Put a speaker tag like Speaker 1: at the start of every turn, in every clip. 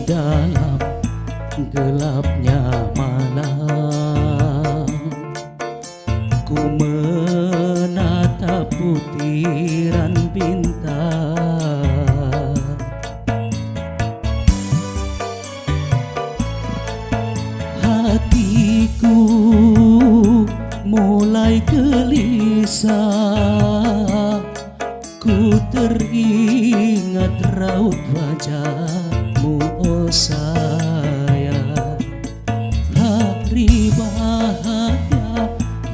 Speaker 1: Dalam gelapnya malam, ku menatap butiran bintang. Hatiku mulai gelisah, ku teringat raut wajahmu, oh sayang. Hari bahagia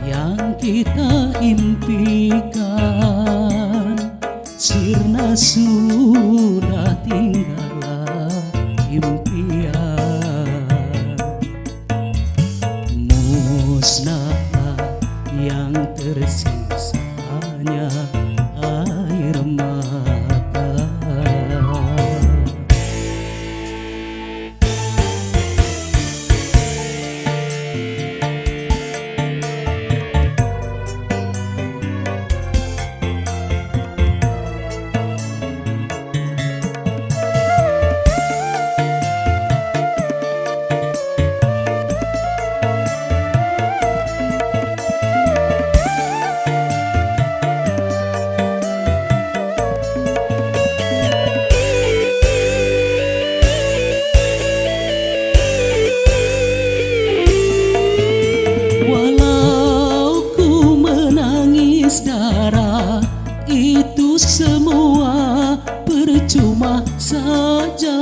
Speaker 1: yang kita impikan sirna sudah tinggallah impian. Musnah yang tersisa hanya air mata. Darah itu semua percuma saja.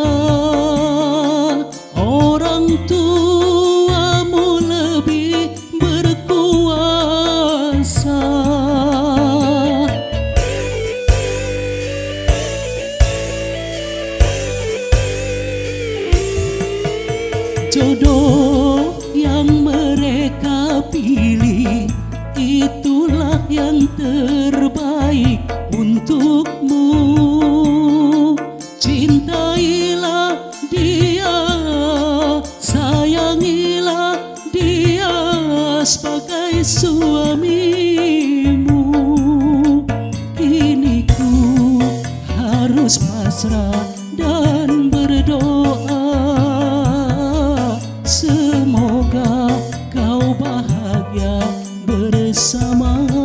Speaker 1: Orang tuamu lebih berkuasa. Jodoh yang mereka pilih itulah yang terbaik untukmu. Cintailah dia, sayangilah dia sebagai suamimu. Kini ku harus pasrah dan berdoa, semoga kau bahagia bersamanya.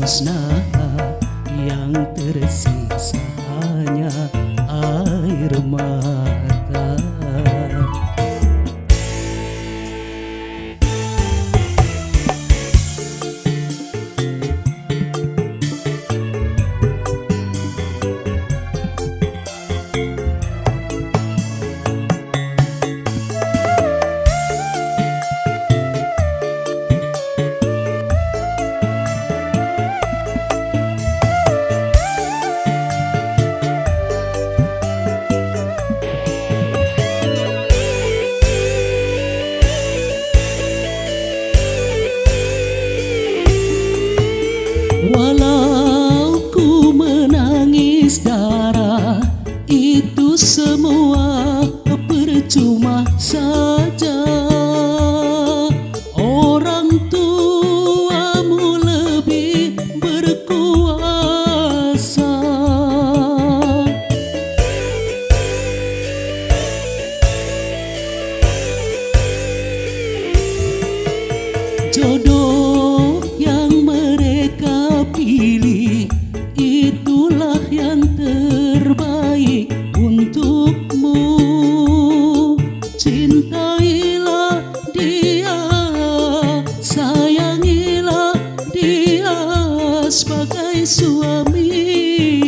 Speaker 1: Musnah yang tersisa hanya air mata. suamimu.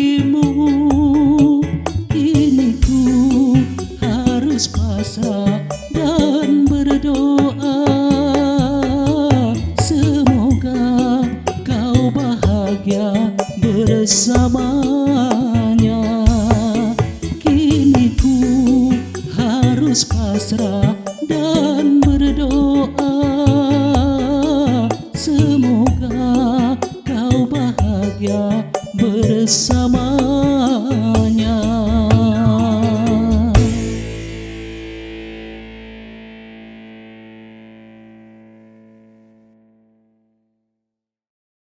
Speaker 1: Kini ku harus pasrah dan berdoa, semoga kau bahagia bersamanya. Kini ku harus pasrah dan berdoa, semoga kau bahagia bersama.